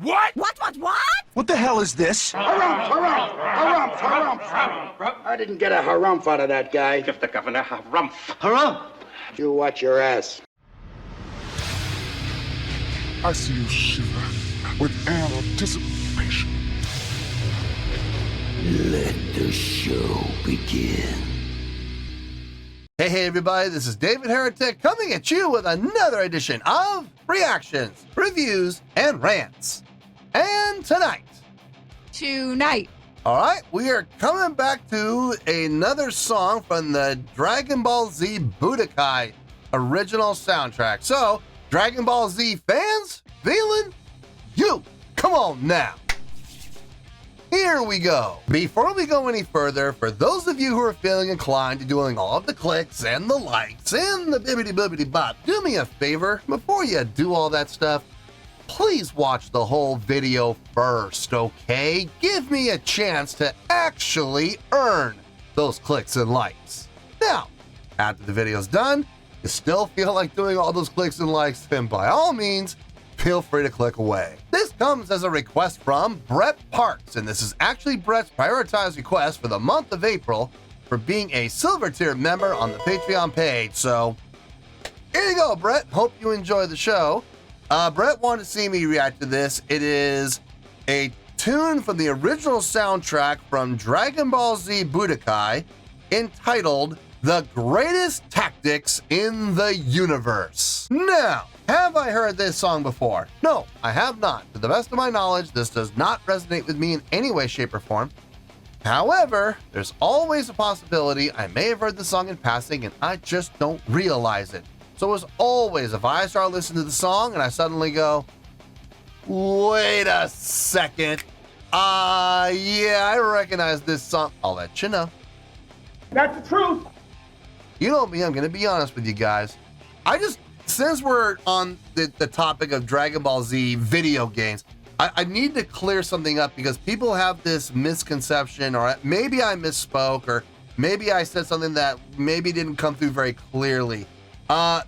What? What? What the hell is this? Harumph. I didn't get a harumph out of that guy. Give the governor harumph. Harumph! You watch your ass. I see you shiver with anticipation. Let the show begin. Hey everybody, this is David Heretic coming at you with another edition of Reactions, Reviews, and Rants. And tonight, alright, we are coming back to another song from the Dragon Ball Z Budokai original soundtrack. So, Dragon Ball Z fans, feeling you, come on now. Here we go. Before we go any further, for those of you who are feeling inclined to doing all of the clicks and the likes and the bibbidi-bibbidi-bop, do me a favor, before you do all that stuff, please watch the whole video first, okay? Give me a chance to actually earn those clicks and likes. Now, after the video's done, you still feel like doing all those clicks and likes, then by all means, feel free to click away. This comes as a request from Brett Parks, and this is actually Brett's prioritized request for the month of April for being a silver tier member on the Patreon page. So here you go, Brett. Hope you enjoy the show. Brett wanted to see me react to this. It is a tune from the original soundtrack from Dragon Ball Z Budokai entitled The Greatest Tactics in the Universe. Now, have I heard this song before? No, I have not. To the best of my knowledge, this does not resonate with me in any way, shape, or form. However, there's always a possibility I may have heard the song in passing and I just don't realize it. So as always, if I start listening to the song and I suddenly go, wait a second, yeah, I recognize this song, I'll let you know. That's the truth. You know me, I'm going to be honest with you guys. Since we're on the topic of Dragon Ball Z video games, I need to clear something up because people have this misconception, or maybe I misspoke, or maybe I said something that maybe didn't come through very clearly.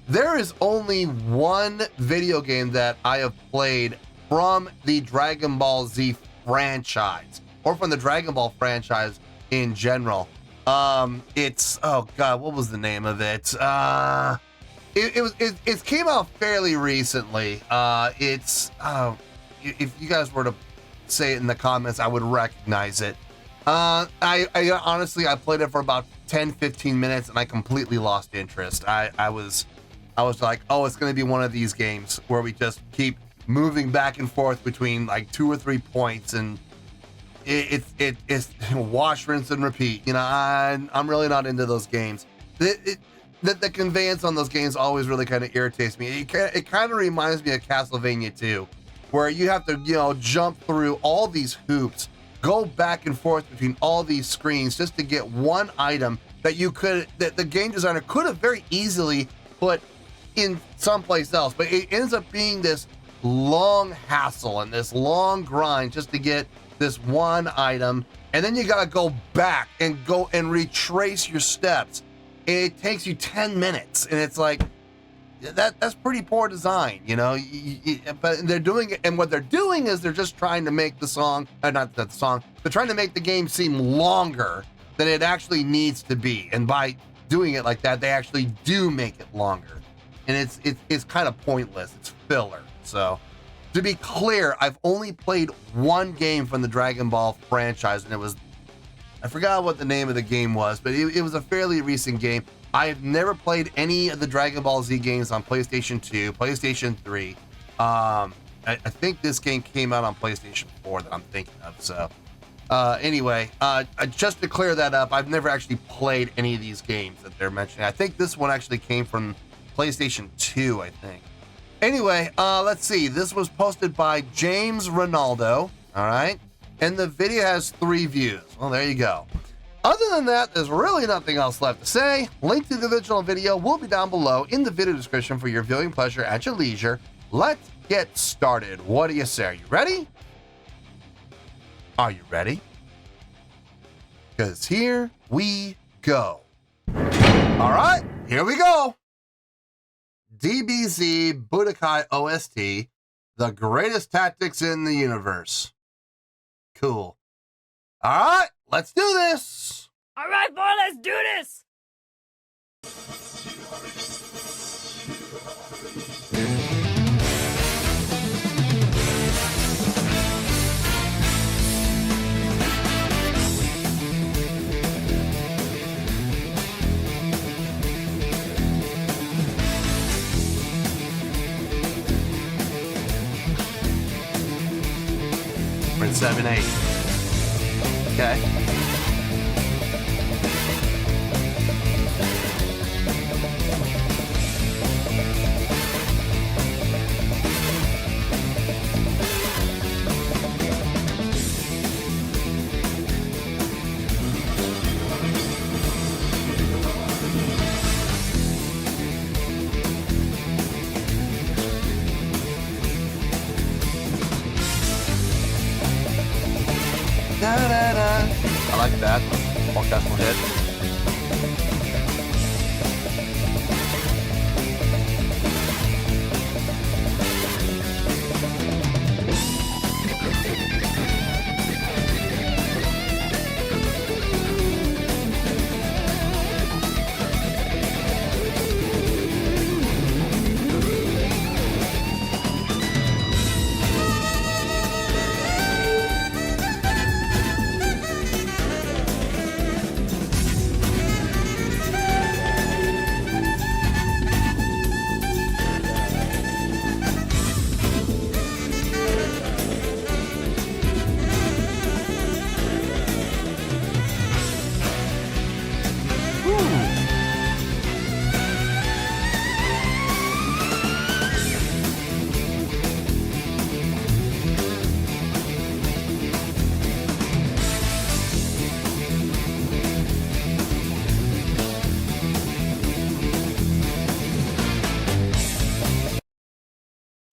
There is only one video game that I have played from the Dragon Ball Z franchise, or from the Dragon Ball franchise in general. It's, oh god, what was the name of it? It came out fairly recently. If you guys were to say it in the comments, I would recognize it. I honestly, I played it for about 10-15 minutes and I completely lost interest. I was like, oh, it's gonna be one of these games where we just keep moving back and forth between like 2 or 3 points, and it's wash, rinse, and repeat. You know, I'm really not into those games. The conveyance on those games always really kind of irritates me. It kind of reminds me of Castlevania 2, where you have to, you know, jump through all these hoops, go back and forth between all these screens just to get one item that the game designer could have very easily put in someplace else, but it ends up being this long hassle and this long grind just to get this one item, and then you gotta go back and retrace your steps. It takes you 10 minutes, and it's like, that's pretty poor design, you know. But they're doing it, and what they're doing is they're just trying to make the song, not the song, they're trying to make the game seem longer than it actually needs to be. And by doing it like that, they actually do make it longer, and it's kind of pointless. It's filler. So, to be clear, I've only played one game from the Dragon Ball franchise, and it was, I forgot what the name of the game was, but it was a fairly recent game. I have never played any of the Dragon Ball Z games on PlayStation 2, PlayStation 3. I think this game came out on PlayStation 4 that I'm thinking of. So anyway, just to clear that up, I've never actually played any of these games that they're mentioning. I think this one actually came from PlayStation 2, I think. Anyway, let's see. This was posted by James Ronaldo, all right? And the video has 3 views. Well, there you go. Other than that, there's really nothing else left to say. Link to the original video will be down below in the video description for your viewing pleasure at your leisure. Let's get started. What do you say? Are you ready? Are you ready? Because here we go. All right, here we go. DBZ Budokai OST, the greatest tactics in the universe. Cool. All right, let's do this. All right, boy, let's do this. We're in 7/8. Okay. Da-da-da. I like that. Orchestral hit.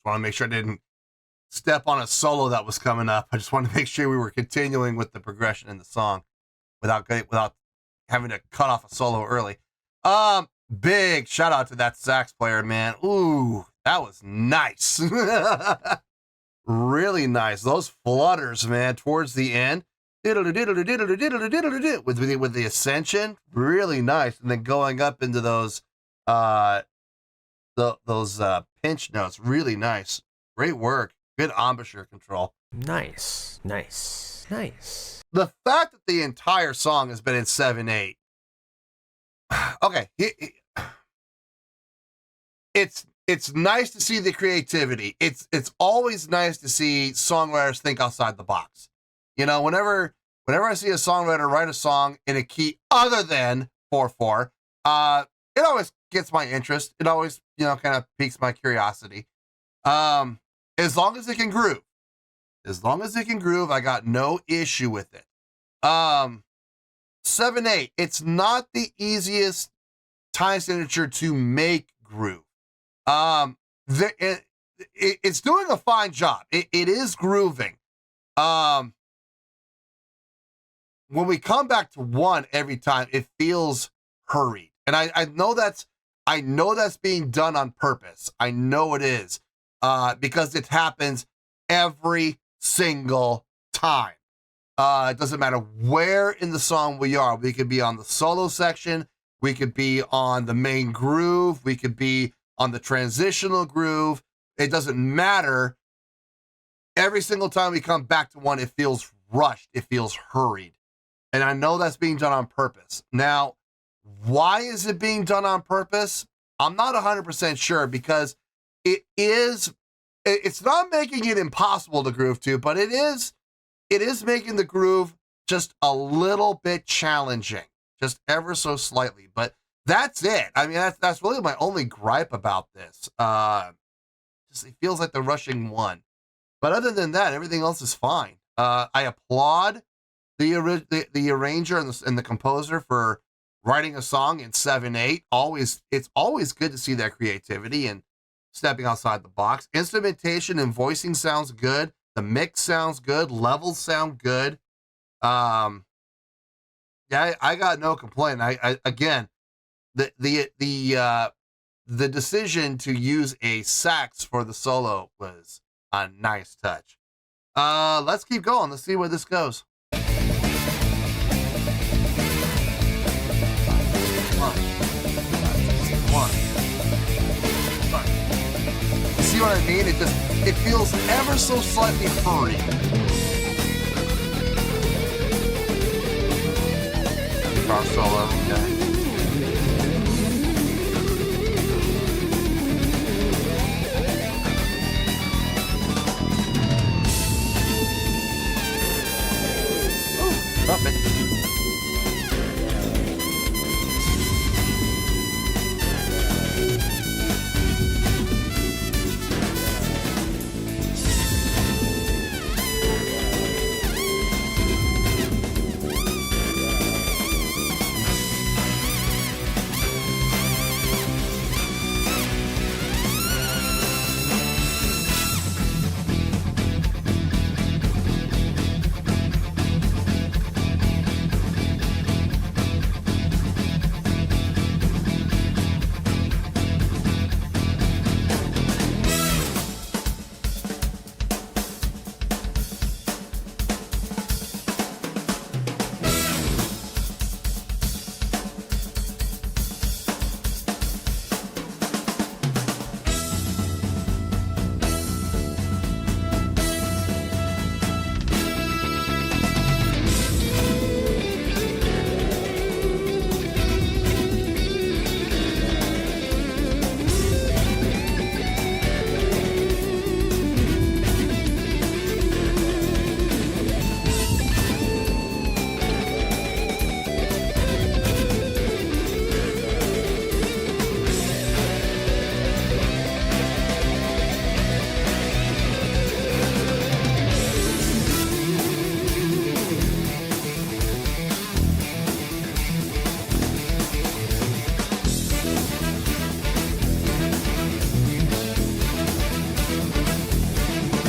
Want to make sure I didn't step on a solo that was coming up. I just wanted to make sure we were continuing with the progression in the song without having to cut off a solo early. Big shout out to that sax player, man. Ooh, that was nice. Really nice. Those flutters, man, towards the end. With the ascension, really nice. And then going up into those pinch notes, really nice. Great work. Good embouchure control. Nice. The fact that the entire song has been in 7/8. Okay, it's nice to see the creativity. It's always nice to see songwriters think outside the box. You know, whenever I see a songwriter write a song in a key other than 4/4, it always gets my interest. It always, kind of piques my curiosity. As long as it can groove. As long as it can groove, I got no issue with it. 7/8, it's not the easiest time signature to make groove. It's doing a fine job. It is grooving. When we come back to 1 every time, it feels hurried. And I know that's being done on purpose. I know it is. Because it happens every single time. It doesn't matter where in the song we are. We could be on the solo section. We could be on the main groove. We could be on the transitional groove. It doesn't matter. Every single time we come back to 1, it feels rushed. It feels hurried. And I know that's being done on purpose. Now, why is it being done on purpose? I'm not 100% sure, because it's not making it impossible to groove to, but it is making the groove just a little bit challenging, just ever so slightly. But that's it. I mean, that's really my only gripe about this. Just it feels like they're rushing 1. But other than that, everything else is fine. I applaud the arranger and the composer for writing a song in 7/8. It's always good to see that creativity and stepping outside the box. Instrumentation and voicing sounds good. The mix sounds good. Levels sound good. Yeah, I got no complaint. I again, the decision to use a sax for the solo was A nice touch. Let's keep going. Let's see where this goes. One. You see what I mean? It feels ever so slightly furry. Guitar solo, okay. Stop it.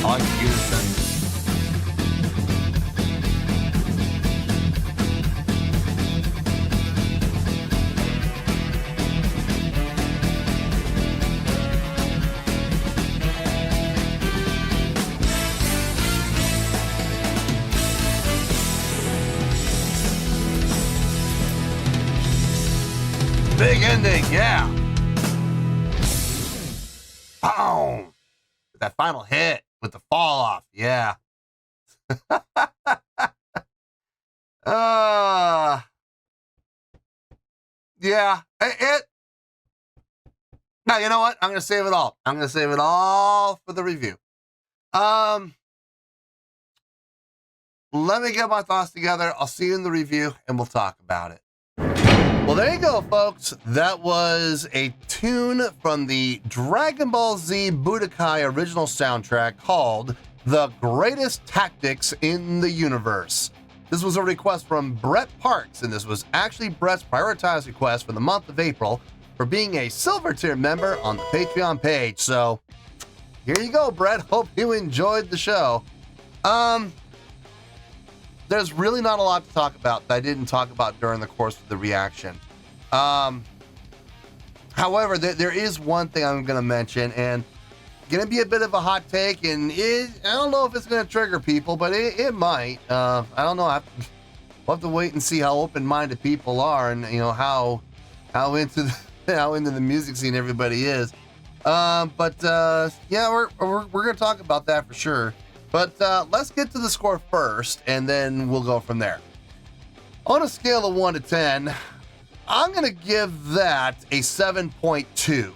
I like the unison. Big ending, yeah. Boom. That final hit with the fall off, yeah. Yeah. Now, you know what? I'm gonna save it all. I'm gonna save it all for the review. Let me get my thoughts together. I'll see you in the review and we'll talk about it. Well, there you go, folks. That was a tune from the Dragon Ball Z Budokai original soundtrack called The Greatest Tactics in the Universe. This was a request from Brett Parks, and this was actually Brett's prioritized request for the month of April for being a silver tier member on the Patreon page. So here you go, Brett. Hope you enjoyed the show. There's really not a lot to talk about that I didn't talk about during the course of the reaction. However, there is one thing I'm going to mention, and going to be a bit of a hot take, and I don't know if it's going to trigger people, but it might. I don't know. We'll have to wait and see how open-minded people are, and how into the music scene everybody is. Yeah, we're going to talk about that for sure. But let's get to the score first, and then we'll go from there. On a scale of 1 to 10, I'm going to give that a 7.2.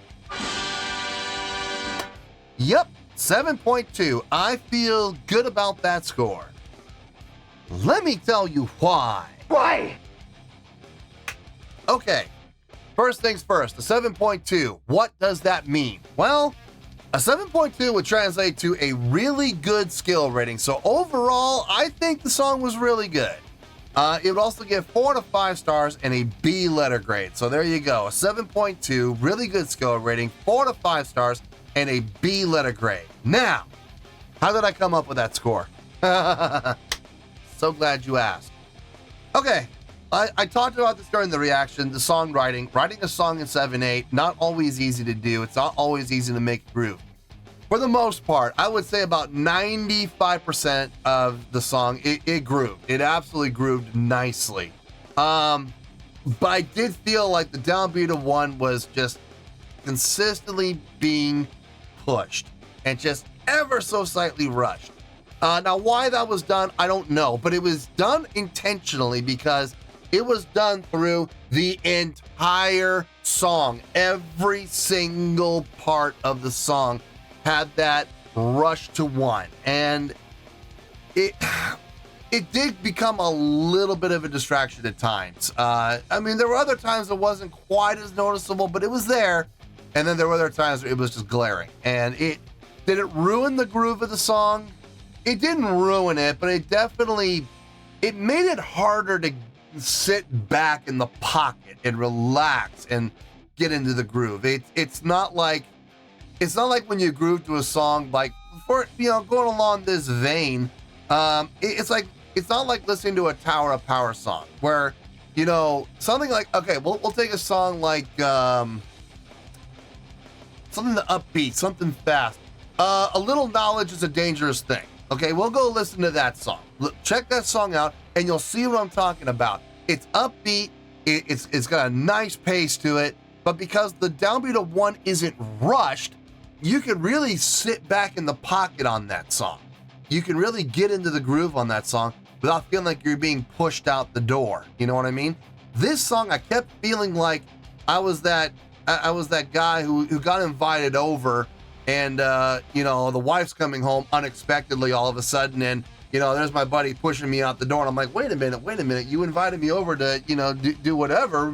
Yep, 7.2. I feel good about that score. Let me tell you why. Why? Okay, first things first, the 7.2. What does that mean? Well, a 7.2 would translate to a really good skill rating. So overall, I think the song was really good. It would also give 4 to 5 stars and a B letter grade. So there you go, a 7.2, really good skill rating, 4 to 5 stars, and a B letter grade. Now, how did I come up with that score? So glad you asked. Okay, I talked about this during the reaction, the songwriting. Writing a song in 7/8, not always easy to do. It's not always easy to make a groove. for the most part, I would say about 95% of the song, it grooved. It absolutely grooved nicely. But I did feel like the downbeat of one was just consistently being pushed and just ever so slightly rushed. Now, why that was done, I don't know, but it was done intentionally because it was done through the entire song. Every single part of the song had that rush to one, and it did become a little bit of a distraction at times. I mean, there were other times it wasn't quite as noticeable, but it was there, and then there were other times where it was just glaring. And did it ruin the groove of the song? It didn't ruin it, but it made it harder to sit back in the pocket and relax and get into the groove. It's not like when you groove to a song, like, for, you know, going along this vein, it's not like listening to a Tower of Power song where, you know, something like, okay, we'll take a song like something upbeat, something fast. A little knowledge is a dangerous thing. Okay, we'll go listen to that song. Check that song out, and you'll see what I'm talking about. It's upbeat. It's got a nice pace to it, but because the downbeat of one isn't rushed, you can really sit back in the pocket on that song. You can really get into the groove on that song without feeling like you're being pushed out the door. You know what I mean? This song, I kept feeling like I was that guy who got invited over, and you know, the wife's coming home unexpectedly all of a sudden, and you know, there's my buddy pushing me out the door, and I'm like, wait a minute, you invited me over to, you know, do whatever.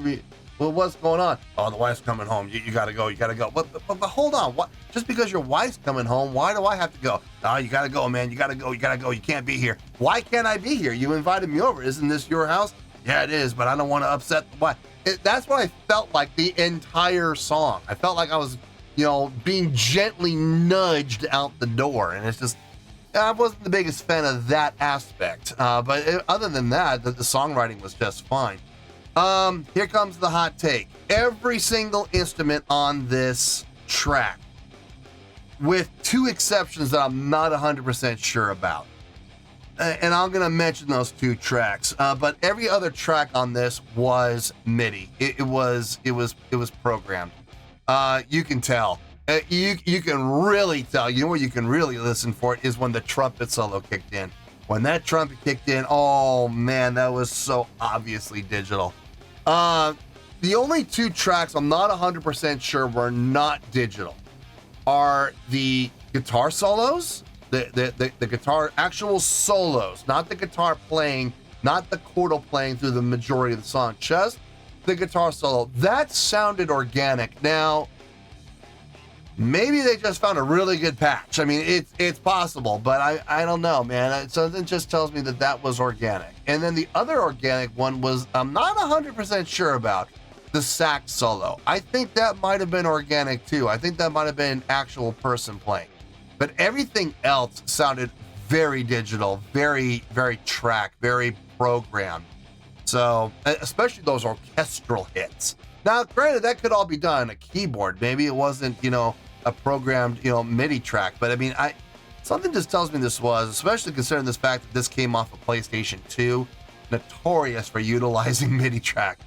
Well, what's going on? Oh, the wife's coming home. You gotta go. But hold on. What? Just because your wife's coming home, why do I have to go? Oh, you gotta go, man. You gotta go. You can't be here. Why can't I be here? You invited me over. Isn't this your house? Yeah, it is, but I don't want to upset the wife. That's what I felt like the entire song. I felt like I was, you know, being gently nudged out the door, and it's just, I wasn't the biggest fan of that aspect. But other than that, the songwriting was just fine. Here comes the hot take. Every single instrument on this track, with two exceptions that I'm not 100% sure about, and I'm gonna mention those two tracks. But every other track on this was MIDI. It was programmed. You can tell. You can really tell. You know where you can really listen for it is when the trumpet solo kicked in. When that trumpet kicked in, oh man, that was so obviously digital. The only two tracks I'm not 100% sure were not digital are the guitar solos, the guitar actual solos, not the guitar playing, not the chordal playing through the majority of the song, just the guitar solo. That sounded organic. Now, maybe they just found a really good patch. I mean, it's possible, but I don't know, man. Something just tells me that was organic. And then the other organic one was, I'm not 100% sure about, the sax solo. I think that might have been organic too. I think that might have been an actual person playing. But everything else sounded very digital, very, very track, very programmed. So, especially those orchestral hits. Now, granted, that could all be done on a keyboard. Maybe it wasn't, you know, a programmed, you know, MIDI track. But I mean, something just tells me this was, especially considering this fact that this came off of PlayStation 2, notorious for utilizing MIDI track.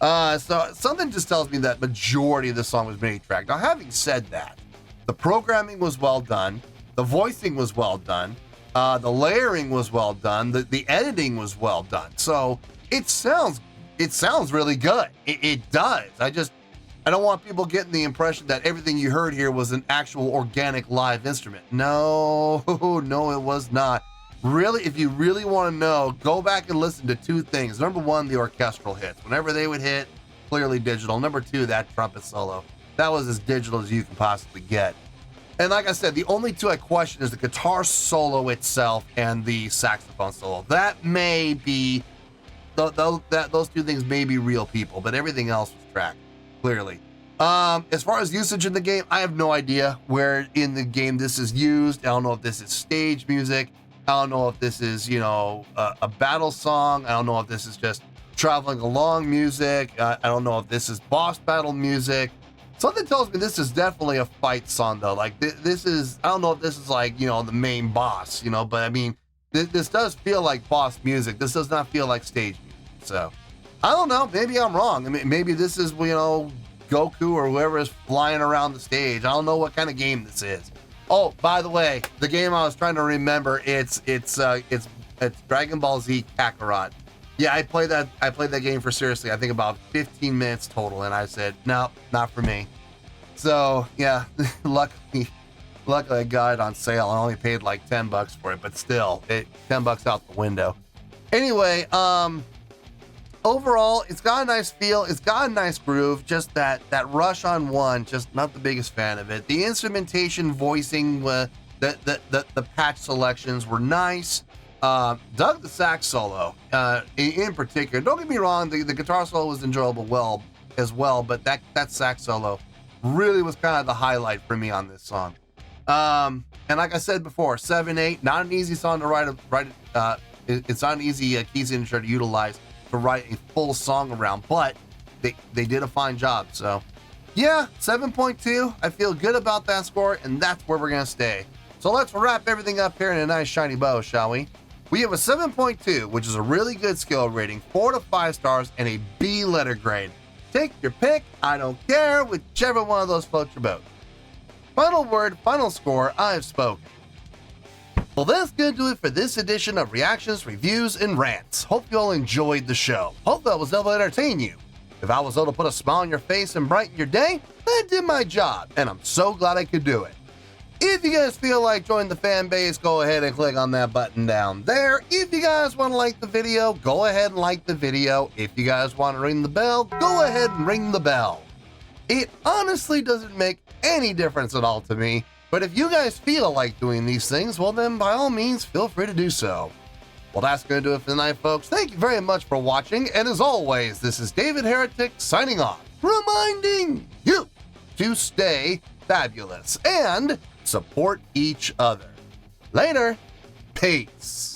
So something just tells me that majority of the song was MIDI track. Now, having said that, the programming was well done, the voicing was well done, the layering was well done, the editing was well done. So it sounds really good. It does. I don't want people getting the impression that everything you heard here was an actual organic live instrument. No, it was not. Really, if you really want to know, go back and listen to two things. Number one, the orchestral hits. Whenever they would hit, clearly digital. Number two, that trumpet solo. That was as digital as you can possibly get. And like I said, the only two I question is the guitar solo itself and the saxophone solo. That may be, those two things may be real people, but everything else was tracked, clearly. As far as usage in the game, I have no idea where in the game this is used. I don't know if this is stage music. I don't know if this is, you know, a battle song. I don't know if this is just traveling along music. I don't know if this is boss battle music. Something tells me this is definitely a fight song, though. Like, this is, I don't know if this is like, you know, the main boss, you know, but I mean, this does feel like boss music. This does not feel like stage music. So, I don't know. Maybe I'm wrong. I mean, maybe this is, you know, Goku or whoever is flying around the stage. I don't know what kind of game this is. Oh, by the way, the game I was trying to remember, it's Dragon Ball Z Kakarot. Yeah, I played that game for seriously, I think about 15 minutes total, and I said, no, not for me. So yeah, luckily I got it on sale. I only paid like $10 for it, but still, $10 out the window. Anyway, overall, it's got a nice feel, it's got a nice groove, just that rush on one, just not the biggest fan of it. The instrumentation, voicing, the patch selections were nice. Dug the sax solo in particular. Don't get me wrong, the guitar solo was enjoyable as well, but that sax solo really was kind of the highlight for me on this song. And like I said before, 7/8, not an easy song to write. It's not an easy key signature to utilize to write a full song around, but they did a fine job. So yeah, 7.2. I feel good about that score, and that's where we're gonna stay. So let's wrap everything up here in a nice shiny bow, shall we? We have a 7.2, which is a really good skill rating, 4 to 5 stars, and a B letter grade. Take your pick, I don't care, whichever one of those floats your boat. Final word, final score, I've spoken. Well, that's gonna do it for this edition of Reactions, Reviews, and Rants. Hope you all enjoyed the show. Hope that was able to entertain you. If I was able to put a smile on your face and brighten your day, I did my job, and I'm so glad I could do it. If you guys feel like joining the fan base, go ahead and click on that button down there. If you guys want to like the video, go ahead and like the video. If you guys want to ring the bell, go ahead and ring the bell. It honestly doesn't make any difference at all to me, but if you guys feel like doing these things, well then by all means, feel free to do so. Well, that's going to do it for tonight, folks. Thank you very much for watching, and as always, this is David Heretic signing off, reminding you to stay fabulous and support each other. Later. Peace.